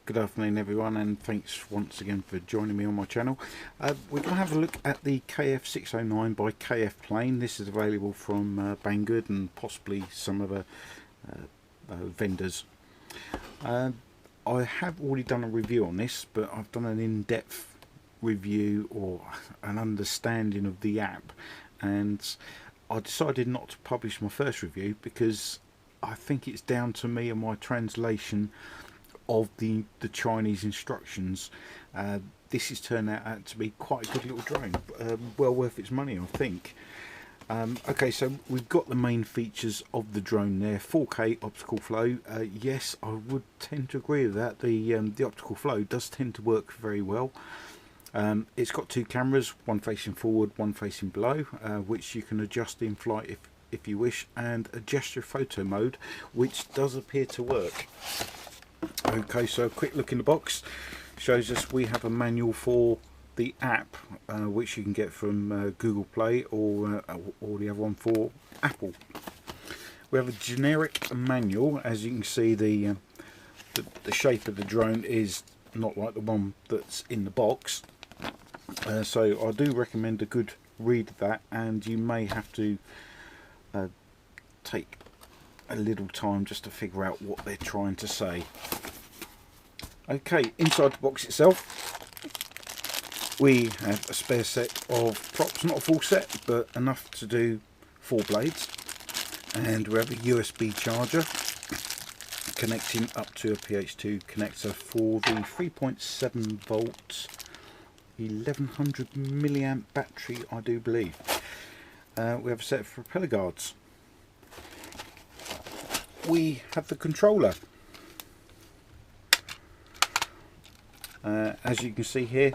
Good afternoon everyone, and thanks once again for joining me on my channel. We're going to have a look at the KF609 by KFPlane. This is available from Banggood and possibly some other vendors. I have already done a review on this, but I've done an in-depth review or an understanding of the app, and I decided not to publish my first review because I think it's down to me and my translation of the Chinese instructions. This has turned out to be quite a good little drone, well worth its money, I think. Okay, so we've got the main features of the drone there. 4K optical flow. Yes, I would tend to agree with that. The optical flow does tend to work very well. It's got two cameras, one facing forward, one facing below, which you can adjust in flight if you wish, and a gesture photo mode, which does appear to work. Okay, so a quick look in the box shows us we have a manual for the app, which you can get from Google Play or the other one for Apple. We have a generic manual. As you can see, the shape of the drone is not like the one that's in the box, so I do recommend a good read of that, and you may have to take a little time just to figure out what they're trying to say. Okay, inside the box itself we have a spare set of props, not a full set but enough to do 4 blades, and we have a USB charger connecting up to a PH2 connector for the 3.7 volt 1100 milliamp battery, I do believe. We have a set of propeller guards. We have the controller. As you can see here,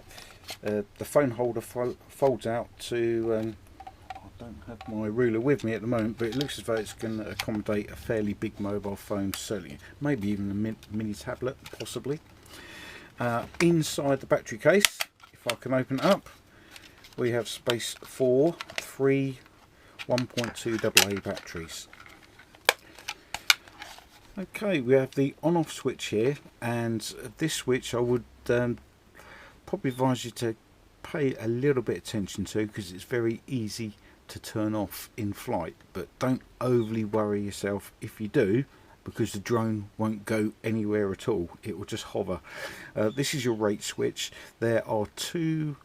the phone holder folds out to, I don't have my ruler with me at the moment, but it looks as though it's going to accommodate a fairly big mobile phone, certainly, maybe even a mini tablet, possibly. Inside the battery case, if I can open it up, we have space for 3 1.2 AA batteries. Okay, we have the on-off switch here, and this switch I would probably advise you to pay a little bit of attention to, because it's very easy to turn off in flight, but don't overly worry yourself if you do, because the drone won't go anywhere at all. It will just hover. This is your rate switch. There are 2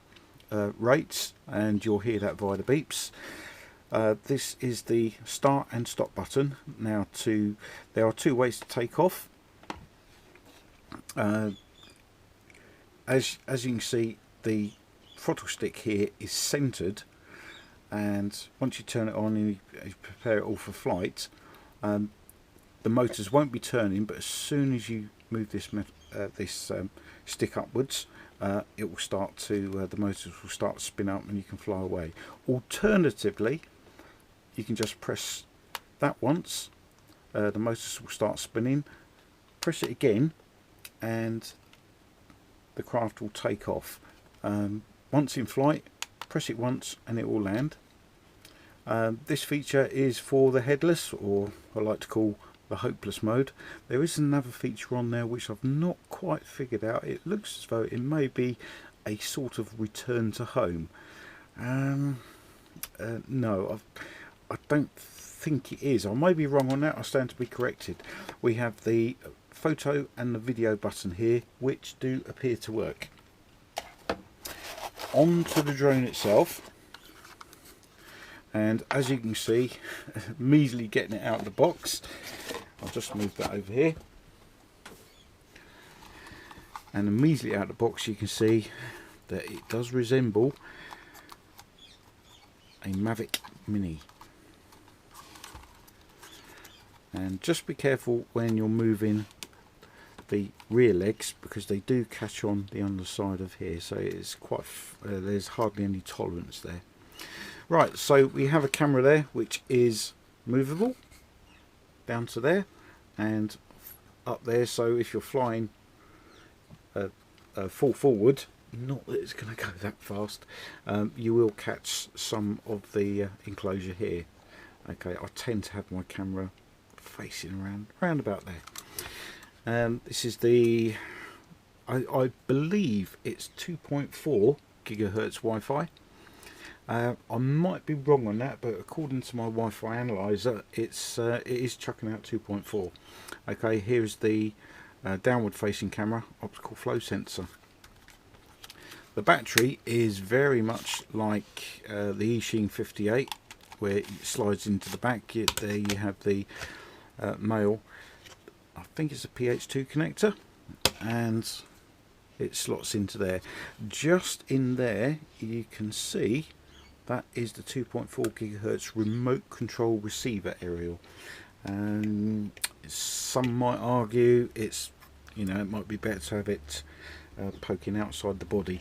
rates, and you'll hear that via the beeps. This is the start and stop button. Now, there are 2 ways to take off. As you can see, the throttle stick here is centered, and once you turn it on and you prepare it all for flight, the motors won't be turning, but as soon as you move this stick upwards, it will start to the motors will start to spin up and you can fly away. Alternatively, you can just press that once, the motors will start spinning, press it again, and the craft will take off. Once in flight, press it once and it will land. This feature is for the headless, or I like to call the hopeless mode. There is another feature on there which I've not quite figured out. It looks as though it may be a sort of return to home. No, I don't think it is. I may be wrong on that. I stand to be corrected. We have the photo and the video button here, which do appear to work. Onto the drone itself, and as you can see, measly getting it out of the box. I'll just move that over here, and immediately out of the box you can see that it does resemble a Mavic Mini. And just be careful when you're moving the rear legs, because they do catch on the underside of here, so it's quite there's hardly any tolerance there. Right, so we have a camera there which is movable down to there and up there, so if you're flying full forward, not that it's going to go that fast, you will catch some of the enclosure here. Okay, I tend to have my camera facing around about there. This is the I believe it's 2.4 gigahertz Wi-Fi. I might be wrong on that, but according to my Wi-Fi analyzer, it is chucking out 2.4. Okay, here's the downward facing camera, optical flow sensor. The battery is very much like the Eachine 58, where it slides into the back. There you have the male, I think it's a PH2 connector, and it slots into there. Just in there you can see that is the 2.4 gigahertz remote control receiver aerial. Some might argue it's, you know, it might be better to have it poking outside the body.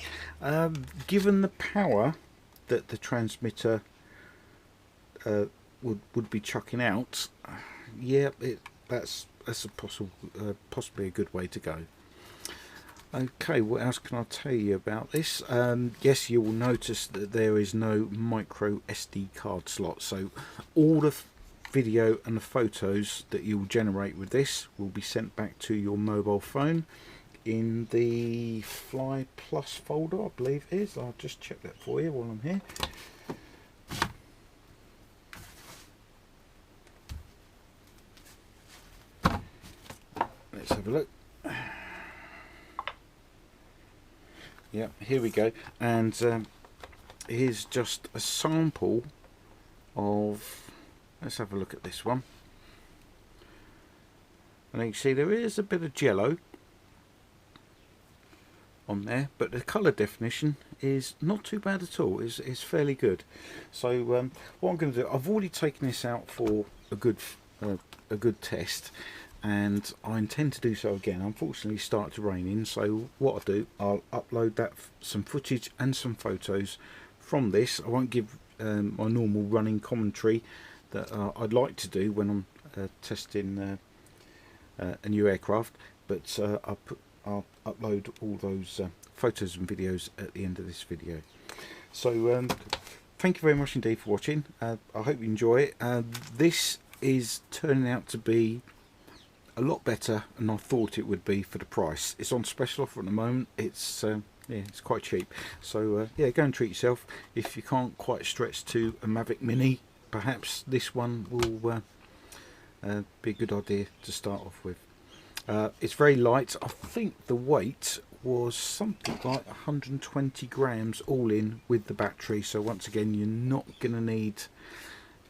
Given the power that the transmitter would be chucking out, yeah, that's a possibly a good way to go. Okay, what else can I tell you about this? Yes, you will notice that there is no micro SD card slot, so all the video and the photos that you will generate with this will be sent back to your mobile phone in the Fly Plus folder, I believe it is. I'll just check that for you while I'm here. Let's have a look. Yeah, here we go, and here's just a sample of, let's have a look at this one. And you can see there is a bit of jello on there, but the colour definition is not too bad at all. It's fairly good. So what I'm going to do, I've already taken this out for a good test, and I intend to do so again. Unfortunately, it started to rain in, so what I'll do, I'll upload that some footage and some photos from this. I won't give my normal running commentary that I'd like to do when I'm testing a new aircraft, but I'll upload all those photos and videos at the end of this video. So thank you very much indeed for watching. I hope you enjoy it. This is turning out to be a lot better than I thought it would be for the price. It's on special offer at the moment. It's yeah, it's quite cheap. So yeah, go and treat yourself. If you can't quite stretch to a Mavic Mini, perhaps this one will be a good idea to start off with. It's very light. I think the weight was something like 120 grams all in with the battery. So once again, you're not going to need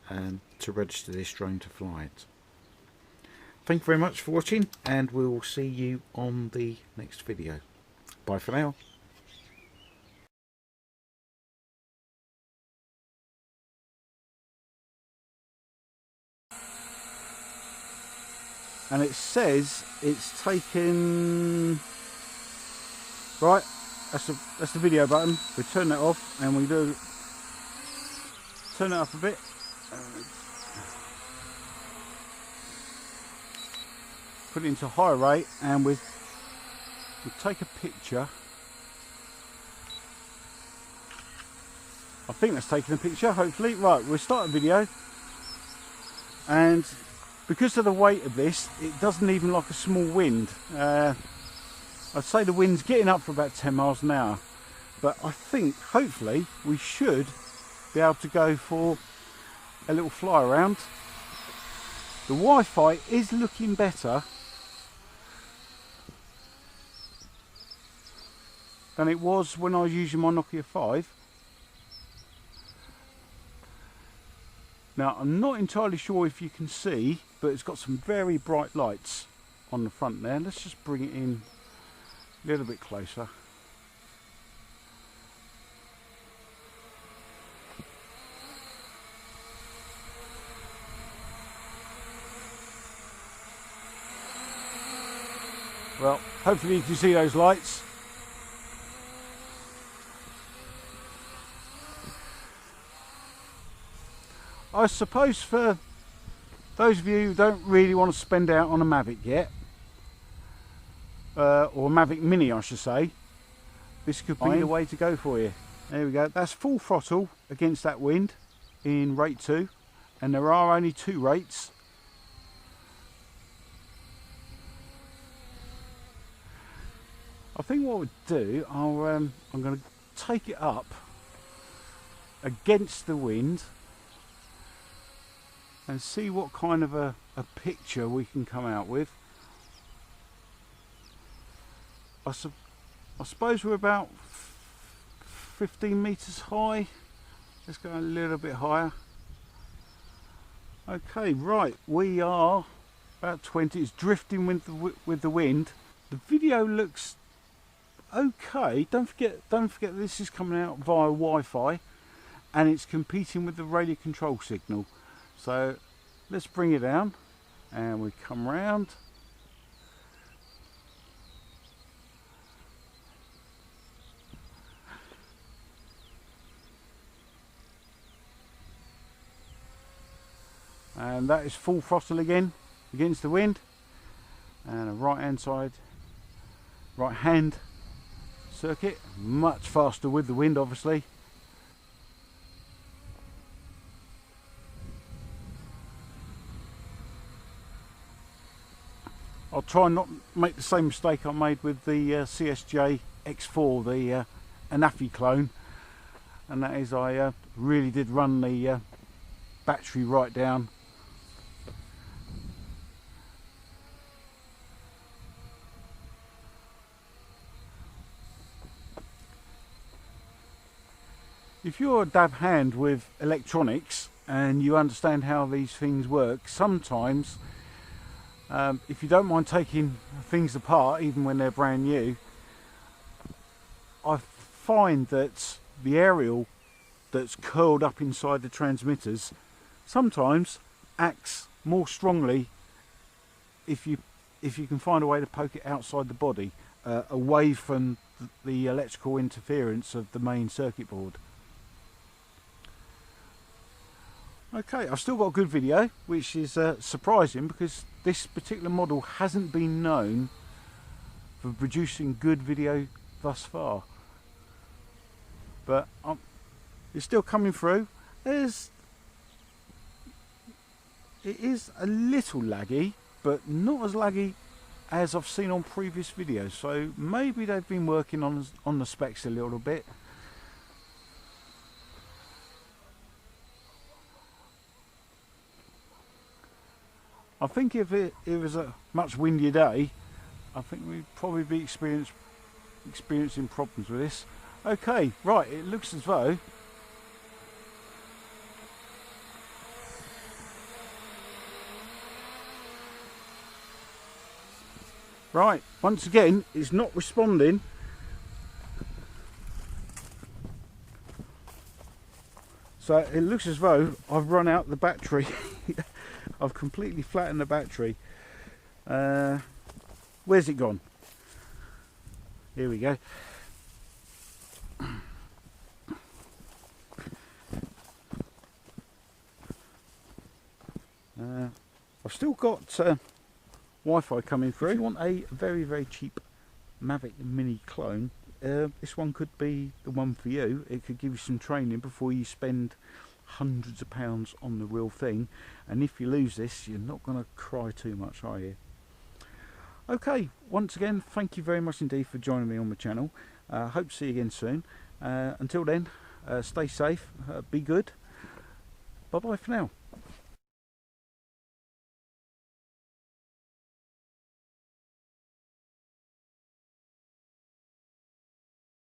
to register this drone to fly it. Thank you very much for watching, and we will see you on the next video. Bye for now. And it says it's taken, right, that's the video button. We turn that off and we do turn it up a bit. Put it into high rate, and we take a picture. I think that's taking a picture, hopefully. Right, we'll start a video, and because of the weight of this, it doesn't even like a small wind. I'd say the wind's getting up for about 10 miles an hour, but I think hopefully we should be able to go for a little fly around. The Wi-Fi is looking better than it was when I was using my Nokia 5. Now, I'm not entirely sure if you can see, but it's got some very bright lights on the front there. Let's just bring it in a little bit closer. Well, hopefully you can see those lights. I suppose for those of you who don't really want to spend out on a Mavic yet, or a Mavic Mini I should say, this could be the way to go for you. There we go, that's full throttle against that wind in rate 2, and there are only 2 rates. I think what we'll do, I'm going to take it up against the wind and see what kind of a picture we can come out with. I suppose we're about 15 meters high. Let's go a little bit higher. Okay, right, we are about 20. It's drifting with the wind. The video looks okay. Don't forget this is coming out via Wi-Fi and it's competing with the radio control signal. So let's bring it down and we come round. And that is full throttle again against the wind, and a right hand circuit, much faster with the wind obviously. I'll try and not make the same mistake I made with the CSJ X4, the Mavic Clone, and that is I really did run the battery right down. If you're a dab hand with electronics and you understand how these things work, sometimes if you don't mind taking things apart even when they're brand new, I find that the aerial that's curled up inside the transmitters sometimes acts more strongly if you can find a way to poke it outside the body, away from the electrical interference of the main circuit board. Okay, I've still got a good video, which is surprising because this particular model hasn't been known for producing good video thus far. But it's still coming through. It is a little laggy, but not as laggy as I've seen on previous videos. So maybe they've been working on the specs a little bit. I think if it was a much windier day, I think we'd probably be experiencing problems with this. Okay, right, it looks as though right, once again, it's not responding. So it looks as though I've run out the battery. I've completely flattened the battery. Where's it gone? Here we go. I've still got Wi-Fi coming through. If you want a very cheap Mavic Mini clone, this one could be the one for you. It could give you some training before you spend hundreds of pounds on the real thing, and if you lose this, you're not going to cry too much, are you? Okay, once again, thank you very much indeed for joining me on my channel. Hope to see you again soon. Until then, stay safe, be good. Bye bye for now.